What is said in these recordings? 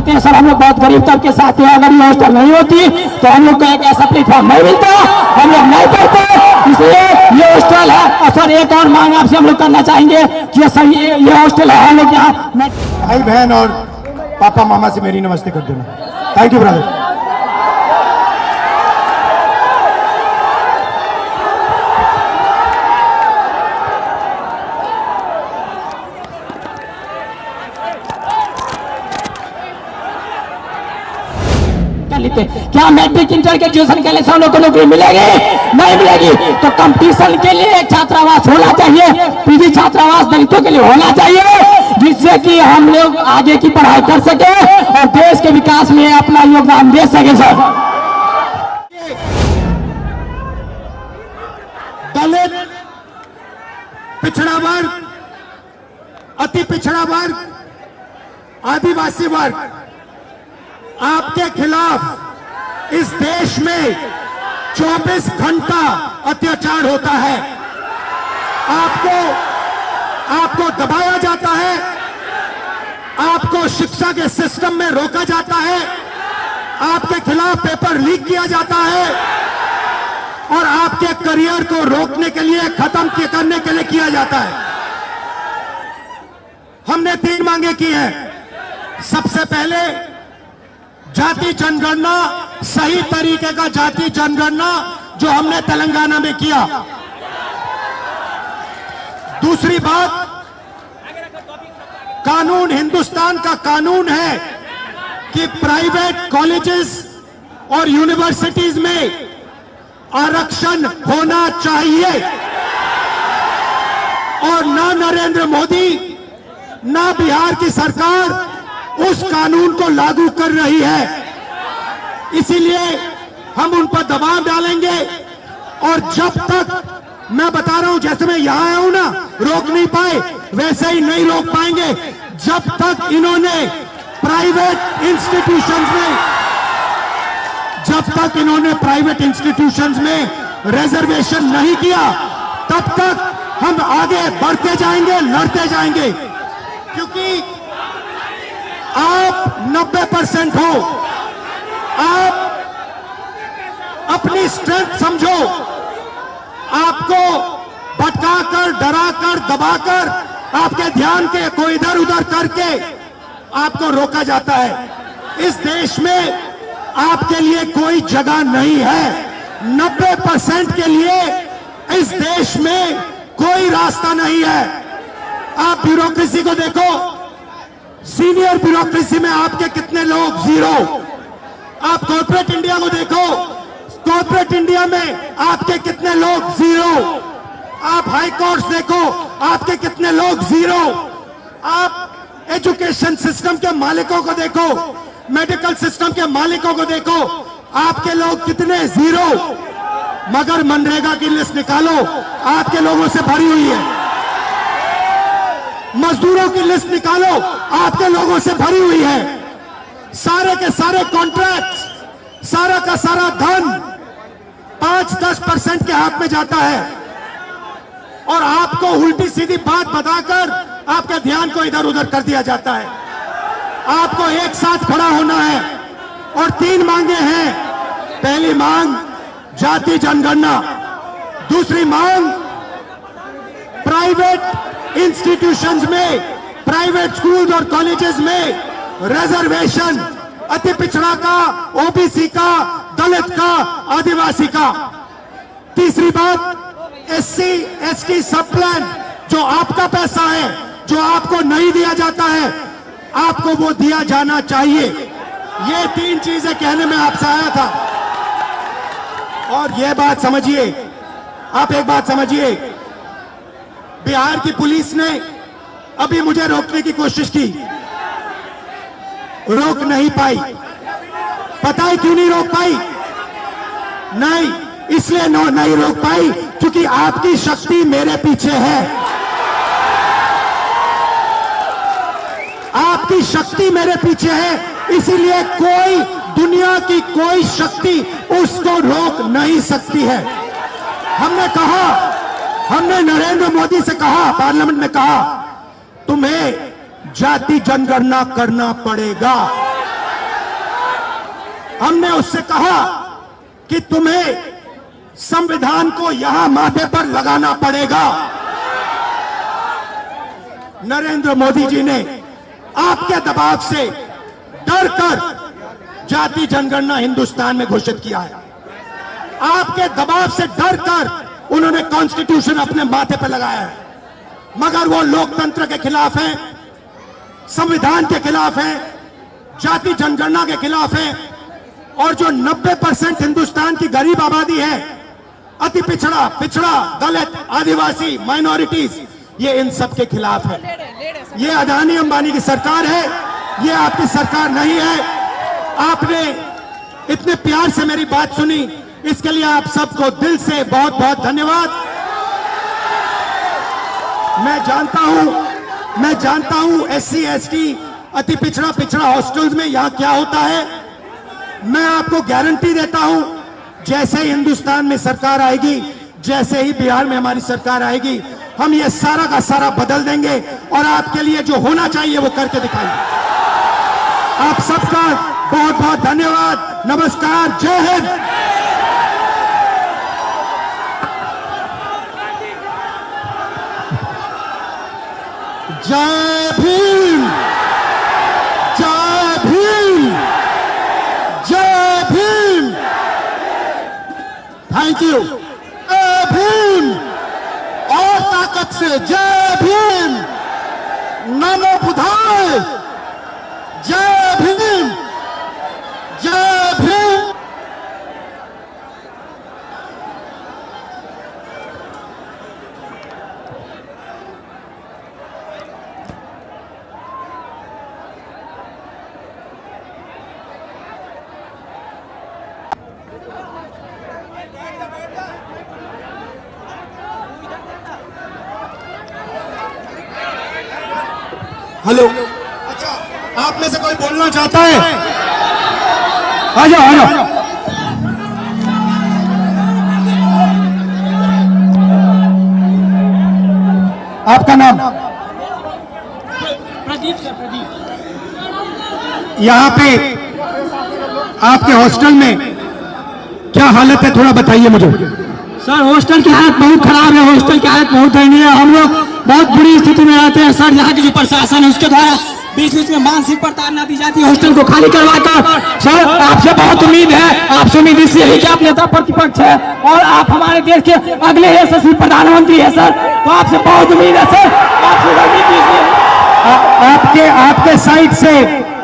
करते हैं सर, हम लोग बहुत गरीब तबके साथ हैं, अगर ये हॉस्टल नहीं होती तो हम लोग को एक ऐसा प्लेटफॉर्म नहीं मिलता, हम लोग नहीं पढ़ते, इसलिए ये हॉस्टल है। और सर एक और मांग आपसे हम लोग करना चाहेंगे कि सर ये हॉस्टल है, हम लोग यहाँ भाई बहन और पापा मामा से मेरी नमस्ते कर देना। Thank you brother. क्या मैट्रिक इंटर के ग्रेजुएशन के लिए सब लोग को नौकरी मिलेगी? नहीं मिलेगी। तो कंपटीशन के लिए एक छात्रावास होना चाहिए, पीजी छात्रावास दलितों के लिए होना चाहिए, जिससे कि हम लोग आगे की पढ़ाई कर सके और देश के विकास में अपना योगदान दे सके। सर दलित, पिछड़ा वर्ग, अति पिछड़ा वर्ग, आदिवासी वर्ग, आपके खिलाफ इस देश में 24 घंटा अत्याचार होता है। आपको दबाया जाता है, आपको शिक्षा के सिस्टम में रोका जाता है, आपके खिलाफ पेपर लीक किया जाता है और आपके करियर को रोकने के लिए, खत्म करने के लिए किया जाता है। हमने 3 मांगे की हैं। सबसे पहले जाति जनगणना, सही तरीके का जाति जनगणना जो हमने तेलंगाना में किया। दूसरी बात, कानून, हिंदुस्तान का कानून है कि प्राइवेट कॉलेजेस और यूनिवर्सिटीज में आरक्षण होना चाहिए और ना नरेंद्र मोदी ना बिहार की सरकार उस कानून को लागू कर रही है। इसीलिए हम उन पर दबाव डालेंगे और जब तक, मैं बता रहा हूं, जैसे मैं यहां आया हूं ना, रोक नहीं पाए वैसे ही नहीं रोक पाएंगे जब तक इन्होंने प्राइवेट इंस्टीट्यूशंस में रिजर्वेशन नहीं किया, तब तक हम आगे बढ़ते जाएंगे, लड़ते जाएंगे। क्योंकि आप 90% हो, आप अपनी स्ट्रेंथ समझो। आपको भटकाकर, डराकर, दबाकर, आपके ध्यान को इधर उधर करके आपको रोका जाता है। इस देश में आपके लिए कोई जगह नहीं है। 90% के लिए इस देश में कोई रास्ता नहीं है। आप ब्यूरोक्रेसी को देखो, सीनियर ब्यूरोक्रेसी में आपके कितने लोग? 0। आप कॉर्पोरेट इंडिया को देखो, कॉर्पोरेट इंडिया में आपके कितने लोग? 0। आप हाई कोर्ट देखो, आपके कितने लोग? 0। आप एजुकेशन सिस्टम के मालिकों को देखो, मेडिकल सिस्टम के मालिकों को देखो, आपके लोग कितने? 0। मगर मनरेगा की लिस्ट निकालो, आपके लोगों से भरी हुई है। मजदूरों की लिस्ट निकालो, आपके लोगों से भरी हुई है। सारे के सारे कॉन्ट्रैक्ट, सारा का सारा धन 5-10% के हाथ में जाता है और आपको उल्टी सीधी बात बताकर आपके ध्यान को इधर उधर कर दिया जाता है। आपको एक साथ खड़ा होना है और 3 मांगे हैं। पहली मांग जाति जनगणना, दूसरी मांग प्राइवेट इंस्टीट्यूशंस में, प्राइवेट स्कूल और कॉलेजेस में रिजर्वेशन, अति पिछड़ा का, ओबीसी का, दलित का, आदिवासी का। तीसरी बात, एससी एसटी सब प्लान, जो आपका पैसा है, जो आपको नहीं दिया जाता है, आपको वो दिया जाना चाहिए। ये 3 चीजें कहने में आपसे आया था। और ये बात समझिए, आप एक बात समझिए, बिहार की पुलिस ने अभी मुझे रोकने की कोशिश की, रोक नहीं पाई। पता है क्यों नहीं रोक पाई? नहीं, इसलिए नहीं रोक पाई क्योंकि आपकी शक्ति मेरे पीछे है। आपकी शक्ति मेरे पीछे है, इसीलिए कोई, दुनिया की कोई शक्ति उसको रोक नहीं सकती है। हमने कहा, हमने नरेंद्र मोदी से कहा, पार्लियामेंट में कहा, तुम्हें जाति जनगणना करना पड़ेगा। हमने उससे कहा कि तुम्हें संविधान को यहां माथे पर लगाना पड़ेगा। नरेंद्र मोदी जी ने आपके दबाव से डरकर जाति जनगणना हिंदुस्तान में घोषित किया है। आपके दबाव से डरकर उन्होंने कॉन्स्टिट्यूशन अपने माथे पर लगाया है, मगर वो लोकतंत्र के खिलाफ हैं, संविधान के खिलाफ हैं, जाति जनगणना के खिलाफ हैं, और जो 90% हिंदुस्तान की गरीब आबादी है, अति पिछड़ा, दलित, आदिवासी, माइनॉरिटीज, ये इन सब के खिलाफ है। ये अदानी अंबानी की सरकार है, ये आपकी सरकार नहीं है। आपने इतने प्यार से मेरी बात सुनी, इसके लिए आप सबको दिल से बहुत बहुत धन्यवाद। मैं जानता हूं SC ST अति पिछड़ा हॉस्टल्स में यहां क्या होता है। मैं आपको गारंटी देता हूं, जैसे ही हिंदुस्तान में सरकार आएगी, जैसे ही बिहार में हमारी सरकार आएगी, हम ये सारा का सारा बदल देंगे और आपके लिए जो होना चाहिए वो करके दिखाएंगे। आप सबका बहुत बहुत धन्यवाद। नमस्कार, जय हिंद। जय भीम, जय भीम, जय भीम। Thank you. जय भीम, और ताकत से जय भीम। नमो बुद्धाय। जय भीम, जय भीम। हेलो, अच्छा, आप में से कोई बोलना चाहता है? आ जाओ, आ जाओ। आपका नाम? प्रदीप सर, प्रदीप। यहाँ पे आपके हॉस्टल में क्या हालत है, थोड़ा बताइए मुझे। सर हॉस्टल की हालत बहुत खराब है, हॉस्टल की हालत बहुत दयनीय है। हम लोग बहुत बुरी स्थिति में रहते हैं सर। यहाँ की जो प्रशासन है उसके द्वारा बीच बीच में मानसिक प्रताड़ना दी जाती है हॉस्टल को खाली करवाकर। सर आपसे बहुत उम्मीद है, आपसे उम्मीद इसलिए है कि आप नेता प्रतिपक्ष है और आप हमारे देश के अगले यशस्वी प्रधानमंत्री है सर, तो आपसे बहुत उम्मीद है सर। आपसे उम्मीद इसलिए आपके साइड से,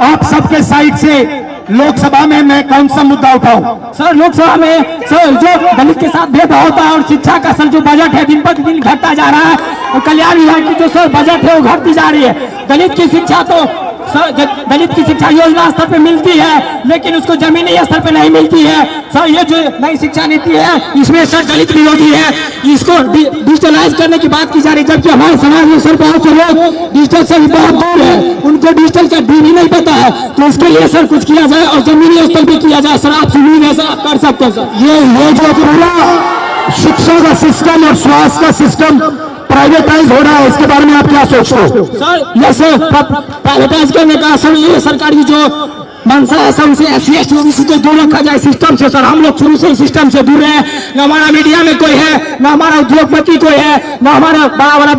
आप सबके साइड से लोकसभा में मैं कौन सा मुद्दा उठाऊं? सर लोकसभा में सर जो दलित के साथ भेदभाव होता है और शिक्षा का सर जो बजट है दिन प्रतिदिन घटता जा रहा है, और कल्याण विभाग की जो सर बजट है वो घटती जा रही है। दलित की शिक्षा तो सर दलित की शिक्षा योजना स्तर पे मिलती है, लेकिन उसको जमीनी स्तर पे नहीं मिलती है सर। ये जो नई शिक्षा नीति है इसमें सर दलित विरोधी है, इसको डिजिटलाइज करने की बात की जा रही है, जबकि हमारे समाज में सर बहुत से लोग डिजिटल से बहुत दूर है, उनको डिजिटल का डी भी नहीं पता है। तो इसके लिए सर कुछ किया जाए और जमीनी स्तर पे किया जाए सर। आपसे उम्मीद है सर, आप कर सकते हैं सर। ये जो पूरा शिक्षा का सिस्टम और स्वास्थ्य का सिस्टम प्राइवेटाइज हो रहा है, इसके बारे में आप क्या सोचते हो? सर ये सर प्राइवेटाइज करने का सर ये सरकारी जो मंशा है सर, उसे SC ST OBC को दूर रखा जाए सिस्टम से सर। हम लोग शुरू से सिस्टम से दूर है, न हमारा मीडिया में कोई है, न हमारा उद्योगपति कोई है, न हमारा बड़ा बड़ा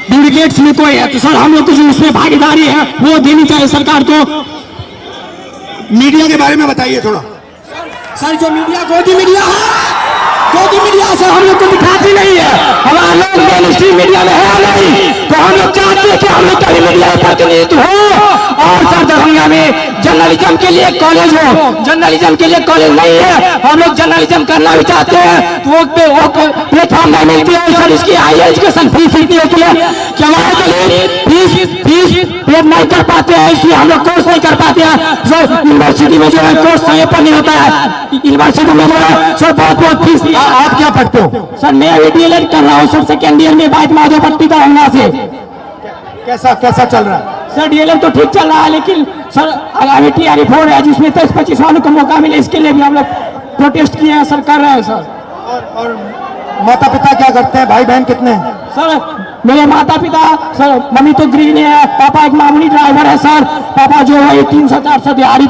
ब्यूरोक्रेट्स में कोई है। तो सर हम लोग को जो उसमें भागीदारी है वो देनी चाहिए सरकार को। मीडिया के बारे में बताइए थोड़ा। सर जो मीडिया गोदी मीडिया है, गोदी मीडिया से हम लोग को दिखाती नहीं है, हमारा लोग मेन स्ट्रीम मीडिया में है नहीं, तो हम लोग चाहते हैं कि हम लोग का भी मीडिया प्रतिनिधित्व हो। और सर दरभंगा में जर्नलिज्म के लिए कॉलेज हो, जर्नलिज्म के लिए कॉलेज नहीं है, हम लोग जर्नलिज्म करना भी चाहते हैं तो वो प्लेटफॉर्म नहीं मिलती है सर। इसकी हाई एजुकेशन फीस इतनी होती है कि हमारे फीस पे नहीं कर पाते हैं, इसलिए हम लोग कोर्स नहीं कर पाते हैं सर। यूनिवर्सिटी में जो है कोर्स समय पर नहीं होता है, यूनिवर्सिटी में जो है सर बहुत फीस। आप क्या पढ़ते हो? सर मैं DLED कर रहा हूँ सर, सेकेंड ईयर में बाइट माधोपट्टी का हमला से। कैसा चल रहा है? सर DLED तो ठीक चल रहा है, लेकिन सर आगामी TRE4 है जिसमें 23-25 वालों को मौका मिले, इसके लिए भी हम लोग प्रोटेस्ट किए हैं सर, कर रहे हैं सर। और माता पिता क्या करते हैं, भाई बहन कितने हैं? सर मेरे माता पिता सर, मम्मी तो गृहिणी है, पापा एक मामूली ड्राइवर है सर। पापा जो है 300-400 दिहाड़ी